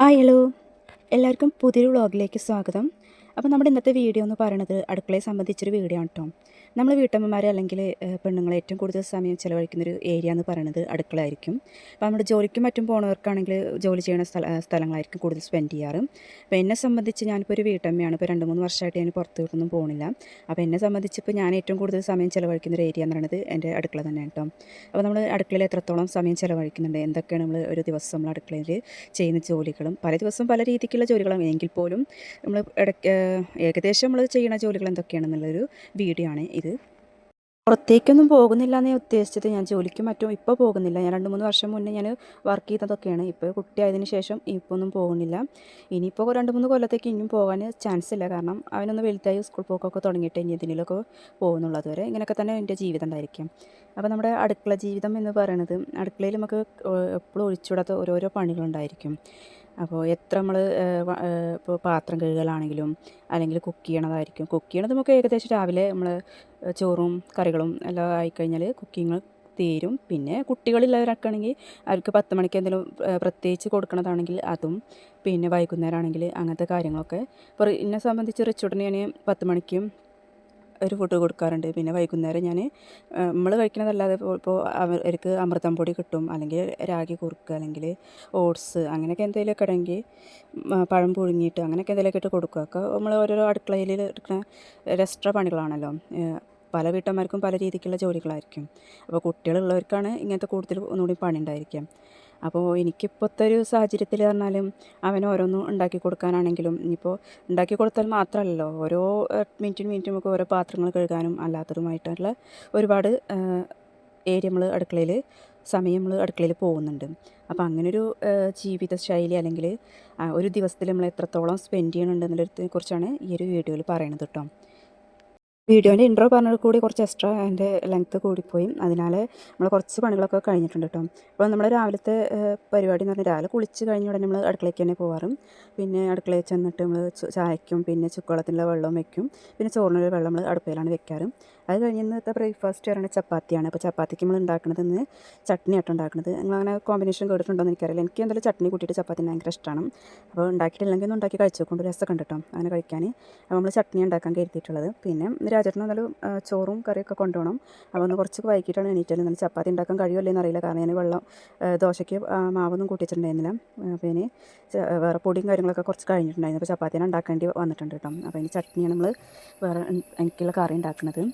Hi hello എല്ലാവർക്കും പുതിയൊരു വ്ളോഗിലേക്ക് സ്വാഗതം. അപ്പോൾ നമ്മുടെ ഇന്നത്തെ വീഡിയോ എന്ന് പറയുന്നത് അടുക്കളയെ സംബന്ധിച്ചൊരു വീഡിയോ ആണ് കേട്ടോ. നമ്മൾ വീട്ടമ്മമാർ അല്ലെങ്കിൽ പെണ്ണുങ്ങൾ ഏറ്റവും കൂടുതൽ സമയം ചിലവഴിക്കുന്നൊരു ഏരിയ എന്ന് പറയുന്നത് അടുക്കളയായിരിക്കും. അപ്പോൾ നമ്മുടെ ജോലിക്കും മറ്റും പോകുന്നവർക്കാണെങ്കിൽ ജോലി ചെയ്യുന്ന സ്ഥലങ്ങളായിരിക്കും കൂടുതൽ സ്പെൻഡ് ചെയ്യാറ്. അപ്പോൾ എന്നെ സംബന്ധിച്ച് ഞാനിപ്പോൾ ഒരു വീട്ടമ്മയാണ്. ഇപ്പോൾ 2-3 വർഷമായിട്ട് ഞാൻ പുറത്തോട്ടൊന്നും പോകുന്നില്ല. അപ്പോൾ എന്നെ സംബന്ധിച്ച് ഇപ്പോൾ ഞാൻ ഏറ്റവും കൂടുതൽ സമയം ചിലവഴിക്കുന്നൊരു ഏരിയ എന്ന് പറയുന്നത് എൻ്റെ അടുക്കള തന്നെയാണ് കേട്ടോ. അപ്പോൾ നമ്മൾ അടുക്കളയിൽ എത്രത്തോളം സമയം ചിലവഴിക്കുന്നുണ്ട്, എന്തൊക്കെയാണ് നമ്മൾ ഒരു ദിവസം നമ്മൾ അടുക്കളയിൽ ചെയ്യുന്ന ജോലികളും, പല ദിവസം പല രീതിക്കുള്ള ജോലികളാണ് എങ്കിൽ പോലും നമ്മൾ ഏകദേശം നമ്മൾ ചെയ്യുന്ന ജോലികൾ എന്തൊക്കെയാണെന്നുള്ളൊരു വീഡിയോ ആണ് ഇത്. പുറത്തേക്കൊന്നും പോകുന്നില്ല എന്നേ ഉദ്ദേശിച്ചത്. ഞാൻ ജോലിക്കും മറ്റും ഇപ്പോൾ പോകുന്നില്ല. ഞാൻ 2-3 വർഷം മുന്നേ ഞാൻ വർക്ക് ചെയ്തതൊക്കെയാണ്. ഇപ്പോൾ കുട്ടിയായതിന് ശേഷം ഇപ്പോൾ ഒന്നും പോകുന്നില്ല. ഇനിയിപ്പോൾ 2-3 കൊല്ലത്തേക്ക് ഇനിയും പോകാൻ ചാൻസ് ഇല്ല. കാരണം അവനൊന്ന് വലുതായി സ്കൂൾ പോക്കൊക്കെ തുടങ്ങിയിട്ട് ഇനി എന്തിനൊക്കെ പോകുന്നുള്ളൂ. അതുവരെ ഇങ്ങനെയൊക്കെ തന്നെ എൻ്റെ ജീവിതം ഉണ്ടായിരിക്കും. അപ്പോൾ നമ്മുടെ അടുക്കള ജീവിതം എന്ന് പറയുന്നത്, അടുക്കളയിൽ നമുക്ക് എപ്പോഴും ഒഴിച്ചുവിടാത്ത ഓരോരോ പണികളുണ്ടായിരിക്കും. അപ്പോൾ എത്ര നമ്മൾ ഇപ്പോൾ പാത്രം കഴുകലാണെങ്കിലും അല്ലെങ്കിൽ കുക്ക് ചെയ്യണതായിരിക്കും. കുക്ക് ചെയ്യണത് നമുക്ക് ഏകദേശം രാവിലെ നമ്മൾ ചോറും കറികളും എല്ലാം ആയിക്കഴിഞ്ഞാൽ കുക്കിങ് തീരും. പിന്നെ കുട്ടികളില്ലവരൊക്കെ ആണെങ്കിൽ അവർക്ക് 10 മണിക്ക് എന്തെങ്കിലും പ്രത്യേകിച്ച് കൊടുക്കണതാണെങ്കിൽ അതും, പിന്നെ വൈകുന്നേരം ആണെങ്കിൽ അങ്ങനത്തെ കാര്യങ്ങളൊക്കെ. ഇപ്പോൾ എന്നെ സംബന്ധിച്ച് റിച്ചുടനെ ഞാൻ 10 മണിക്കും ഒരു ഫുഡ് കൊടുക്കാറുണ്ട്. പിന്നെ വൈകുന്നേരം ഞാൻ നമ്മൾ കഴിക്കണതല്ലാതെ ഇപ്പോൾ അവർക്ക് അമൃതം പൊടി കിട്ടും, അല്ലെങ്കിൽ രാഗി കുറുക്ക്, അല്ലെങ്കിൽ ഓട്സ് അങ്ങനെയൊക്കെ എന്തെങ്കിലുമൊക്കെ ഉണ്ടെങ്കിൽ പഴം പുഴുങ്ങിയിട്ട് അങ്ങനെയൊക്കെ എന്തെങ്കിലുമൊക്കെ ഇട്ട് കൊടുക്കുക. ഒക്കെ നമ്മൾ ഓരോരോ അടുക്കളയിൽ എടുക്കുന്ന എക്സ്ട്രാ പണികളാണല്ലോ. പല വീട്ടമ്മമാർക്കും പല രീതിക്കുള്ള ജോലികളായിരിക്കും. അപ്പോൾ കുട്ടികളുള്ളവർക്കാണ് ഇങ്ങനത്തെ കൂടുതൽ ഒന്നുകൂടി പണി ഉണ്ടായിരിക്കുക. അപ്പോൾ എനിക്കിപ്പോഴത്തെ ഒരു സാഹചര്യത്തിൽ പറഞ്ഞാലും അവന് ഓരോന്നും ഉണ്ടാക്കി കൊടുക്കാനാണെങ്കിലും, ഇനിയിപ്പോൾ ഉണ്ടാക്കി കൊടുത്താൽ മാത്രമല്ലല്ലോ, ഓരോ മിനിറ്റിന് നമുക്ക് ഓരോ പാത്രങ്ങൾ കഴുകാനും അല്ലാത്തതുമായിട്ടുള്ള ഒരുപാട് ഏരിയ നമ്മൾ അടുക്കളയിൽ സമയം നമ്മൾ അടുക്കളയിൽ പോകുന്നുണ്ട്. അപ്പോൾ അങ്ങനൊരു ജീവിത ശൈലി അല്ലെങ്കിൽ ഒരു ദിവസത്തിൽ നമ്മൾ എത്രത്തോളം സ്പെൻഡ് ചെയ്യണമെന്നുള്ളതിനെ കുറിച്ചാണ് ഈ ഒരു വീഡിയോയിൽ പറയുന്നത് കേട്ടോ. വീഡിയോൻ്റെ ഇൻട്രോ പറഞ്ഞത് കൂടി കുറച്ച് എക്സ്ട്രാ അതിൻ്റെ ലെങ്ത്ത് കൂടിപ്പോയി. അതിനാൽ നമ്മൾ കുറച്ച് പണികളൊക്കെ കഴിഞ്ഞിട്ടുണ്ട് കേട്ടോ. അപ്പോൾ നമ്മൾ രാവിലത്തെ പരിപാടി എന്ന് പറഞ്ഞാൽ രാവിലെ കുളിച്ച് കഴിഞ്ഞ ഉടനെ നമ്മൾ അടുക്കളയ്ക്ക് തന്നെ പോകാറും. പിന്നെ അടുക്കളയിൽ ചെന്നിട്ട് നമ്മൾ ചായക്കും പിന്നെ ചുക്കുവെള്ളത്തിനുള്ള വെള്ളവും വെക്കും. പിന്നെ ചോറിനുള്ള വെള്ളം നമ്മൾ അടുപ്പയിലാണ് വെക്കാറ്. അത് കഴിഞ്ഞ് ഇന്നത്തെ ബ്രേക്ക്ഫാസ്റ്റ് പറയുന്നത് ചപ്പാത്തിയാണ്. അപ്പോൾ ചപ്പാത്തിക്ക് നമ്മൾ ഉണ്ടാക്കുന്നത് ഇന്ന് ചട്നി ആട്ടോ ഉണ്ടാക്കുന്നത്. നിങ്ങളങ്ങനെ കോമ്പിനേഷൻ കേട്ടിട്ടുണ്ടോ എന്ന് എനിക്കറിയില്ല. എനിക്ക് എന്തായാലും ചട്നി കൂട്ടിയിട്ട് ചപ്പാത്തി ഭയങ്കര ഇഷ്ടമാണ്. അപ്പോൾ ഉണ്ടാക്കിയിട്ടില്ലെങ്കിൽ ഒന്ന് ഉണ്ടാക്കി കഴിച്ചു കൊണ്ട് രസമൊക്കെ ഉണ്ട് കേട്ടോ അങ്ങനെ കഴിക്കാൻ. അപ്പോൾ നമ്മൾ ചട്നി ഉണ്ടാക്കാൻ കരുതിയിട്ടുള്ളത്. പിന്നെ രാജേട്ടന് എന്നാലും ചോറും കറിയൊക്കെ കൊണ്ടുപോകണം. അപ്പോൾ ഒന്ന് കുറച്ച് വൈകിട്ടാണ് എണീറ്റത്. എന്നാലും ചപ്പാത്തി ഉണ്ടാക്കാൻ കഴിയുമല്ലോ എന്നറിയില്ല. കാരണം ഞാൻ ദോശയ്ക്ക് മാവൊന്നും കൂട്ടിച്ചിട്ടുണ്ടായിരുന്നില്ല. അപ്പോൾ ഇനി വേറെ പൊടിയും കാര്യങ്ങളൊക്കെ കുറച്ച് കഴിഞ്ഞിട്ടുണ്ടായിരുന്നു. അപ്പോൾ ചപ്പാത്തിനെ ഉണ്ടാക്കേണ്ടി വന്നിട്ടുണ്ട് കേട്ടോ. അപ്പോൾ ഇനി ചട്നിയാണ് നമ്മൾ വേറെ എനിക്കുള്ള കറി ഉണ്ടാക്കുന്നത്.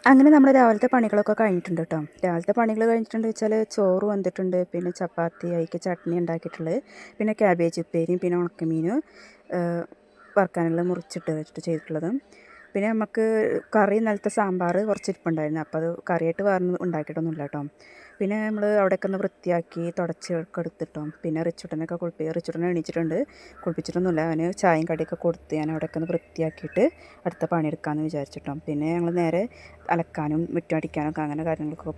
അങ്ങനെ നമ്മുടെ രാവിലത്തെ പണികളൊക്കെ കഴിഞ്ഞിട്ടുണ്ട് കേട്ടോ. രാവിലത്തെ പണികൾ കഴിഞ്ഞിട്ടുണ്ട് വെച്ചാൽ ചോറ് വന്നിട്ടുണ്ട്, പിന്നെ ചപ്പാത്തി അതിക്ക് ചട്നി ഉണ്ടാക്കിയിട്ടുള്ളത്, പിന്നെ ക്യാബേജ് ഉപ്പേരിയും, പിന്നെ ഉണക്കമീൻ വറുക്കാനുള്ള മുറിച്ചിട്ട് വെച്ചിട്ട് ചെയ്തിട്ടുള്ളത്. പിന്നെ നമുക്ക് കറി ഇന്നലത്തെ സാമ്പാർ കുറച്ച് ഇരിപ്പുണ്ടായിരുന്നു, അപ്പോൾ അത് കറിയായിട്ട് വേറെ ഉണ്ടാക്കിയിട്ടൊന്നുമില്ല കേട്ടോ. പിന്നെ നമ്മൾ അവിടെയൊക്കെ ഒന്ന് വൃത്തിയാക്കി തുടച്ചൊക്കെ എടുത്തിട്ടോ. പിന്നെ റിച്ചുട്ടനെ എണീച്ചിട്ടുണ്ട്, കുളിപ്പിച്ചിട്ടൊന്നുമില്ല. അവന് ചായയും കടിയൊക്കെ കൊടുത്ത് ഞാൻ അവിടെയൊക്കെ ഒന്ന് വൃത്തിയാക്കിയിട്ട് അടുത്ത പണിയെടുക്കാമെന്ന് വിചാരിച്ചിട്ടോ. പിന്നെ ഞങ്ങൾ നേരെ അലക്കാനും മുറ്റം അടിക്കാനൊക്കെ അങ്ങനെ കാര്യങ്ങളൊക്കെ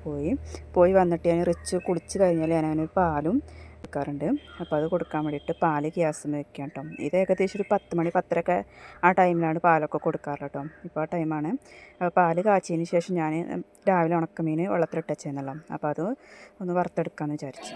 പോയി വന്നിട്ട് ഞാൻ കുളിച്ച് കഴിഞ്ഞാൽ ഞാൻ അവനൊരു പാലും എടുക്കാറുണ്ട്. അപ്പോൾ അത് കൊടുക്കാൻ വേണ്ടിയിട്ട് പാല് ഗ്യാസിൽ വെക്കാം കേട്ടോ. ഇത് ഏകദേശം ഒരു 10 മണി 10:30 ആ ടൈമിലാണ് പാലൊക്കെ കൊടുക്കാറ് കേട്ടോ. ഇപ്പോൾ ആ ടൈമാണ്. പാല് കാച്ചിയതിന് ശേഷം ഞാൻ രാവിലെ ഉണക്കമീൻ വെള്ളത്തിലിട്ട് വെച്ചെന്നല്ലോ, അപ്പോൾ അത് ഒന്ന് വറുത്തെടുക്കാമെന്ന് വിചാരിച്ചു.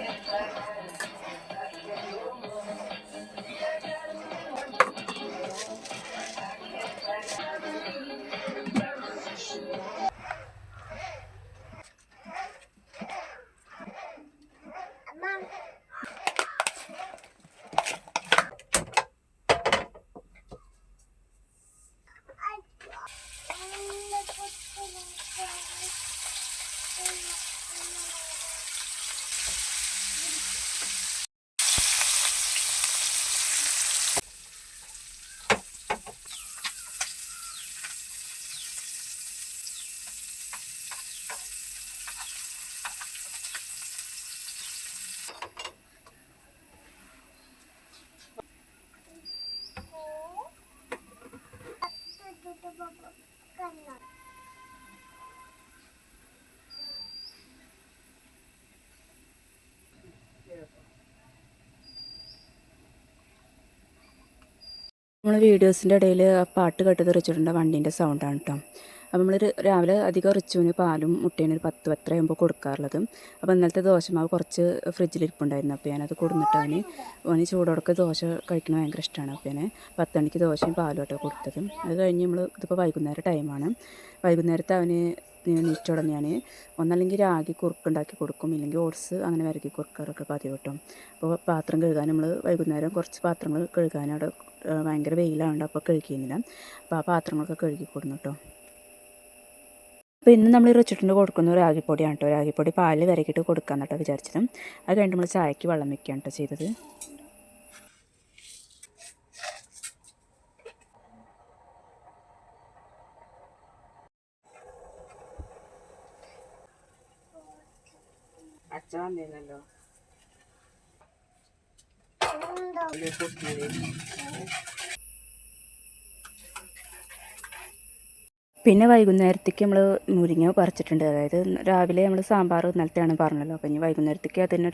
നമ്മൾ വീഡിയോസിൻ്റെ ഇടയിൽ പാട്ട് കേട്ട് തെറിച്ചിട്ടുണ്ട്, വണ്ടീൻ്റെ സൗണ്ടാണ് കേട്ടോ. അപ്പോൾ നമ്മൾ രാവിലെ അധികം റിച്ചുവിന് പാലും മുട്ടയും ഒരു 10-10 ആകുമ്പോൾ കൊടുക്കാറുള്ളത്. അപ്പോൾ ഇന്നലത്തെ ദോശമാവ് കുറച്ച് ഫ്രിഡ്ജിലിരിപ്പുണ്ടായിരുന്നു, അപ്പോൾ ഞാനത് കൊടുത്തിട്ട് അവന് ചൂടോടൊക്കെ ദോശ കഴിക്കുന്നത് ഭയങ്കര ഇഷ്ടമാണ്. അപ്പോൾ ഞാൻ 10 മണിക്ക് ദോശയും പാലും കേട്ടോ കൊടുത്തത്. അത് കഴിഞ്ഞ് ഇതിപ്പോൾ വൈകുന്നേരം ടൈമാണ്. വൈകുന്നേരത്തെ അവന് നീച്ചോടെ ഞാൻ ഒന്നല്ലെങ്കിൽ രാഗി കുറുക്കുണ്ടാക്കി കൊടുക്കും, ഇല്ലെങ്കിൽ ഓട്സ് അങ്ങനെ വരക്കി കുറുക്കാറൊക്കെ പതിവ് കേട്ടോ. അപ്പോൾ പാത്രം കഴുകാൻ നമ്മൾ വൈകുന്നേരം കുറച്ച് പാത്രങ്ങൾ കഴുകാൻ അവിടെ ഭയങ്കര വെയിലാവുണ്ട്, അപ്പോൾ കഴുകിയിരുന്നില്ല. അപ്പോൾ ആ പാത്രങ്ങളൊക്കെ കഴുകി കൊടുന്നു കേട്ടോ. അപ്പോൾ ഇന്ന് നമ്മൾ റിച്ചിട്ടുണ്ട് കൊടുക്കുന്നത് രാഗിപ്പൊടിയാണ് കേട്ടോ. രാഗിപ്പൊടി പാലിൽ വരക്കിയിട്ട് കൊടുക്കാമെന്ന് കേട്ടോ വിചാരിച്ചത്. അത് കഴിഞ്ഞിട്ട് നമ്മൾ ചായക്ക് വെള്ളം വെക്കുകയാണ് കേട്ടോ ചെയ്തത്. അച്ഛൻ വന്നിരുന്നല്ലോ. പിന്നെ വൈകുന്നേരത്തേക്ക് നമ്മൾ മുരിങ്ങ പറിച്ചിട്ടുണ്ട്. അതായത് രാവിലെ നമ്മൾ സാമ്പാർ ഇന്നലത്തെയാണ് പറഞ്ഞല്ലോ, അപ്പോൾ ഇനി വൈകുന്നേരത്തേക്ക് അതിന്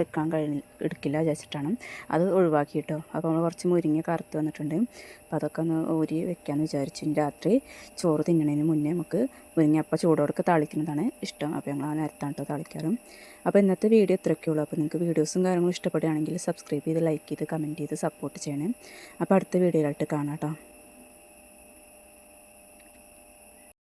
എടുക്കില്ല വിചാരിച്ചിട്ടാണ് അത് ഒഴിവാക്കിയിട്ടോ. അപ്പോൾ നമ്മൾ കുറച്ച് മുരിങ്ങ കറുത്ത് വന്നിട്ടുണ്ട്, അപ്പോൾ അതൊക്കെ ഒന്ന് ഊരി വെക്കാമെന്ന് വിചാരിച്ചു. രാത്രി ചോറ് തിന്നണതിന് മുന്നേ നമുക്ക് മുരിങ്ങ അപ്പം ചൂടോടൊക്കെ താളിക്കുന്നതാണ് ഇഷ്ടം, അപ്പോൾ ഞങ്ങൾ ആ നേരത്താണ് കേട്ടോ താളിക്കാറും. അപ്പോൾ ഇന്നത്തെ വീഡിയോ ഇത്രയൊക്കെയുള്ളൂ. അപ്പോൾ നിങ്ങൾക്ക് വീഡിയോസും കാര്യങ്ങളും ഇഷ്ടപ്പെടുകയാണെങ്കിൽ സബ്സ്ക്രൈബ് ചെയ്ത്, ലൈക്ക് ചെയ്ത്, കമൻറ്റ് ചെയ്ത് സപ്പോർട്ട് ചെയ്യണേ. അപ്പോൾ അടുത്ത വീഡിയോയിലായിട്ട് കാണാം കേട്ടോ.